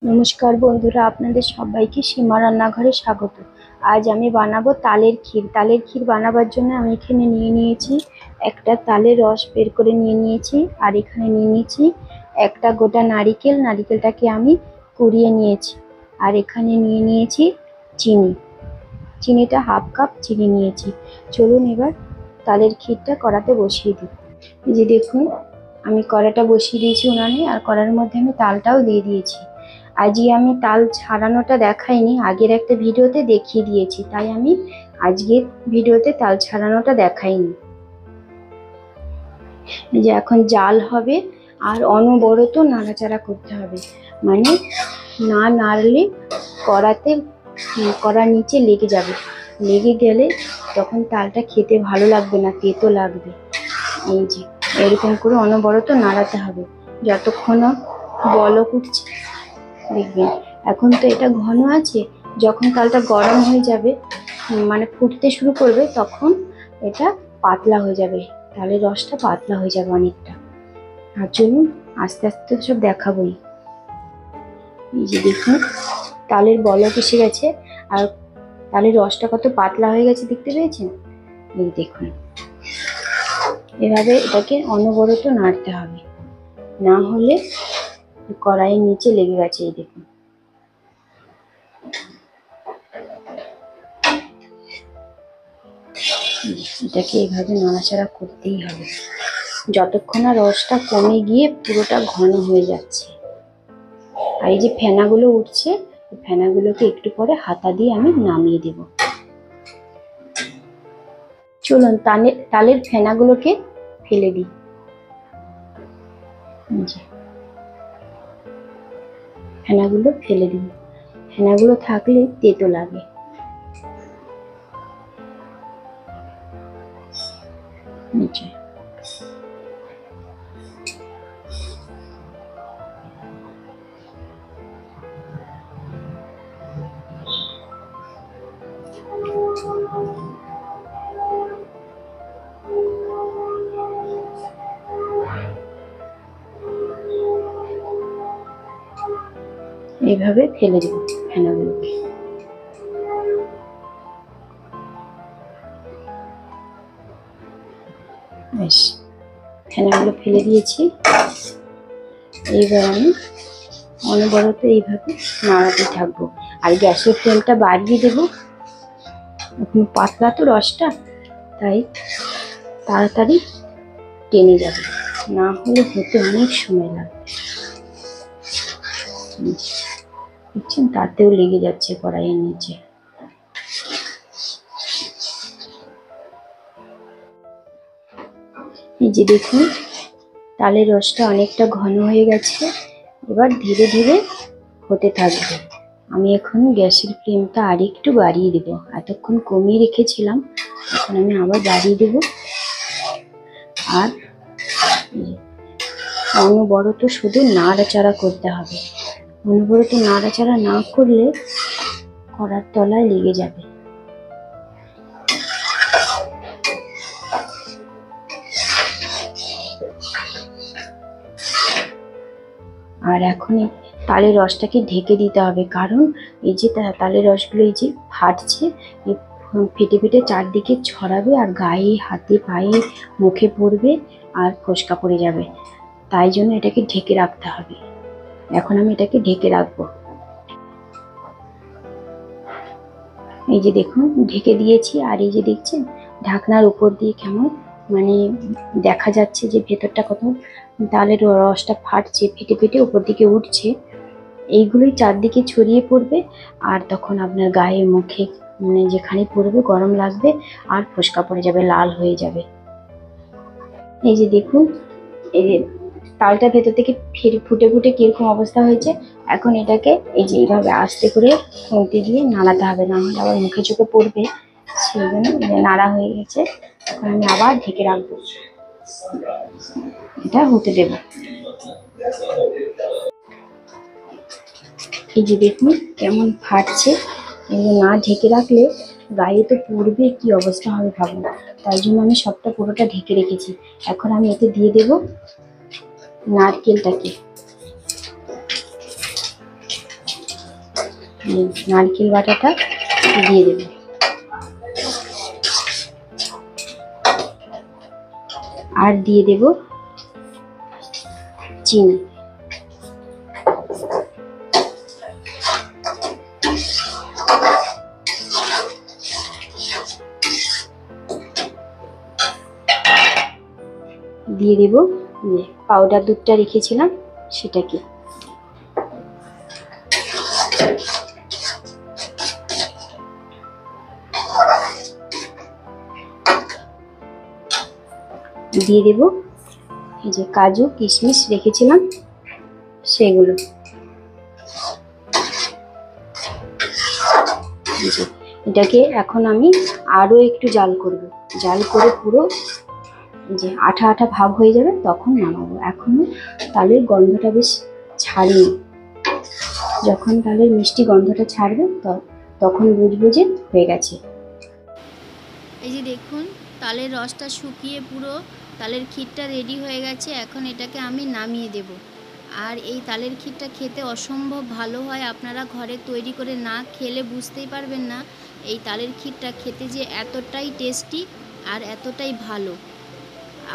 নমস্কার বন্ধুরা, আপনাদের সবাইকে সীমা রান্নাঘরে স্বাগত। আজ আমি বানাবো তালের ক্ষীর। তালের ক্ষীর বানাবার জন্য আমি এখানে নিয়ে নিয়েছি একটা তালের রস বের করে নিয়ে নিয়েছি, আর এখানে নিয়ে নিয়েছি একটা গোটা নারিকেল। নারিকেলটাকে আমি কুড়িয়ে নিয়েছি। আর এখানে নিয়ে নিয়েছি চিনি। চিনিটা হাফ কাপ চিনি নিয়েছি। চলুন এবার তালের ক্ষীরটা কড়াতে বসিয়ে দিই। এই যে দেখুন, আমি কড়াটা বসিয়ে দিয়েছি উনানে, আর কড়ার মধ্যে আমি তালটাও দিয়ে দিয়েছি। আজকে আমি তাল ছাড়ানোটা দেখাইনি, আগের একটা ভিডিওতে দেখিয়ে দিয়েছি, তাই আমি আজকের ভিডিওতে তাল ছাড়ানোটা দেখাইনি। এই যে এখন জাল হবে, আর অনবরত নাড়াচাড়া করতে হবে, মানে না নাড়লে কড়ার নিচে লেগে যাবে। লেগে গেলে তখন তালটা খেতে ভালো লাগবে না, তেতো লাগবে। এই যে এরকম করে অনবরত নাড়াতে হবে যতক্ষণ না বলক উঠছে। দেখবেন এখন তো এটা ঘন আছে, যখন তালটা গরম হয়ে যাবে, মানে ফুটতে শুরু করবে, তখন এটা পাতলা হয়ে যাবে। তালের রসটা পাতলা হয়ে যাবে অনেকটা। আর চলুন আস্তে আস্তে সব দেখাবোই। এই যে দেখুন, তালের বলক এসে গেছে, আর তালের রসটা কত পাতলা হয়ে গেছে দেখতে পেয়েছেন? এই দেখুন, এভাবে এটাকে অনবরত নাড়তে হবে, না হলে কড়াইয়ের নিচে লেগে গেছে। এই দেখুন, এটাকে এইভাবে নাড়াচাড়া করতেই হবে যতক্ষণ না রসটা কমে গিয়ে পুরোটা ঘন হয়ে যাচ্ছে। আর এই যে ফেনাগুলো উঠছে, ফেনাগুলোকে একটু পরে হাতা দিয়ে আমি নামিয়ে দেব। চলুন তালের ফেনাগুলোকে ফেলে দিই। ফেনাগুলো ফেলে দিই, ফেনাগুলো থাকলে তেতো লাগে। এইভাবে ফেলে দেব ফেনাগুলোকে। বেশ, ফেনাগুলো ফেলে দিয়েছি। এইবার আমি অনবরত এইভাবে নাড়াতে থাকবো, আর গ্যাসের ফ্লেমটা বাড়িয়ে দেবো। এখন পাতলা তো রসটা, তাই তাড়াতাড়ি টেনে যাবে, না হলে হতে অনেক সময় লাগবে। দেখছেন, তাতেও লেগে যাচ্ছে কড়াইয়ের নিচে। এই যে দেখুন, তালের রসটা অনেকটা ঘন হয়ে গেছে। এবার ধীরে ধীরে হতে থাকবে। আমি এখন গ্যাসের ফ্লেমটা আর একটু বাড়িয়ে দেবো। এতক্ষণ কমিয়ে রেখেছিলাম, এখন আমি আবার বাড়িয়ে দেব। আর অনবরত শুধু নাড়াচাড়া করতে হবে। অনবরত নাড়াচাড়া না করলে কড়ার তলায় লেগে যাবে। আর এখন তালের রসটাকে ঢেকে দিতে হবে, কারণ এই যে তালের রসগুলো এই যে ফাটছে, ফেটে ফেটে চারদিকে ছড়াবে, আর গায়ে, হাতে, পায়ে, মুখে পড়বে, আর ফোসকা পড়ে যাবে। তাই জন্য এটাকে ঢেকে রাখতে হবে। এখন আমি এটাকে ঢেকে রাখবো। এই যে দেখুন, ঢেকে দিয়েছি। আর এই যে দেখছেন, ঢাকনার উপর দিয়ে কেমন মানে দেখা যাচ্ছে যে ভেতরটা কত তালের রসটা ফাটছে, ফেটে ফেটে উপর দিকে উঠছে। এইগুলোই চারদিকে ছড়িয়ে পড়বে, আর তখন আপনার গায়ে, মুখে, মানে যেখানে পড়বে গরম লাগবে, আর ফোসকা পড়ে যাবে, লাল হয়ে যাবে। এই যে দেখুন, এই যে তালটা ভেতর থেকে ফুটে ফুটে কিরকম অবস্থা হয়েছে। এখন এটাকে এই যে এইভাবে আস্তে করে খুঁটি দিয়ে নাড়াতে হবে, না হলে আবার মুখে চোখে পড়বে। সেই জন্য নাড়া হয়ে গেছে। এখন আমি আবার ঢেকে রাখবো, এটা হতে দেব। এই যে দেখুন কেমন ফাটছে। এগুলো না ঢেকে রাখলে গায়ে তো পড়বে, কি অবস্থা হবে ভাবুন। তাই জন্য আমি সবটা পুরোটা ঢেকে রেখেছি। এখন আমি এতে দিয়ে দেব নারকেলটাকে। নারকেল বাটাটা দিয়ে দেব। আর দিয়ে দেব চিনি। দিয়ে দেব পাউডার দুধটা রেখেছিলাম সেটাকে। দিয়ে দেব এই যে কাজু কিশমিশ রেখেছিলাম সেগুলো। এটাকে এখন আমি আরো একটু জাল করব, জাল করে পুরো যে আঠা আঠা ভাব হয়ে যাবে তখন নামাবো। এখনো তালের গন্ধটা বেশ ছাড়িয়ে, যখন তালের মিষ্টি গন্ধটা ছাড়বে তখন বুঝবো যে হয়ে গেছে। এই যে দেখুন তালের রসটা শুকিয়ে পুরো তালের ক্ষীরটা রেডি হয়ে গেছে। এখন এটাকে আমি নামিয়ে দেব। আর এই তালের ক্ষীরটা খেতে অসম্ভব ভালো হয়, আপনারা ঘরে তৈরি করে না খেলে বুঝতেই পারবেন না এই তালের ক্ষীরটা খেতে যে এতটাই টেস্টি আর এতটাই ভালো।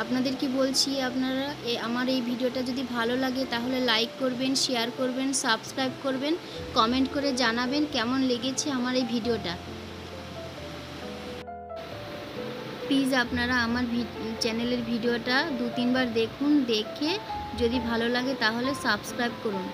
আপনাদের কি বলছি, আপনারা আমার এই ভিডিওটা যদি ভালো লাগে তাহলে লাইক করবেন, শেয়ার করবেন, সাবস্ক্রাইব করবেন, কমেন্ট করে জানাবেন কেমন লেগেছে আমার এই ভিডিওটা। প্লিজ আপনারা আমার চ্যানেলের ভিডিওটা 2-3 বার দেখুন, দেখে যদি ভালো লাগে তাহলে সাবস্ক্রাইব করুন।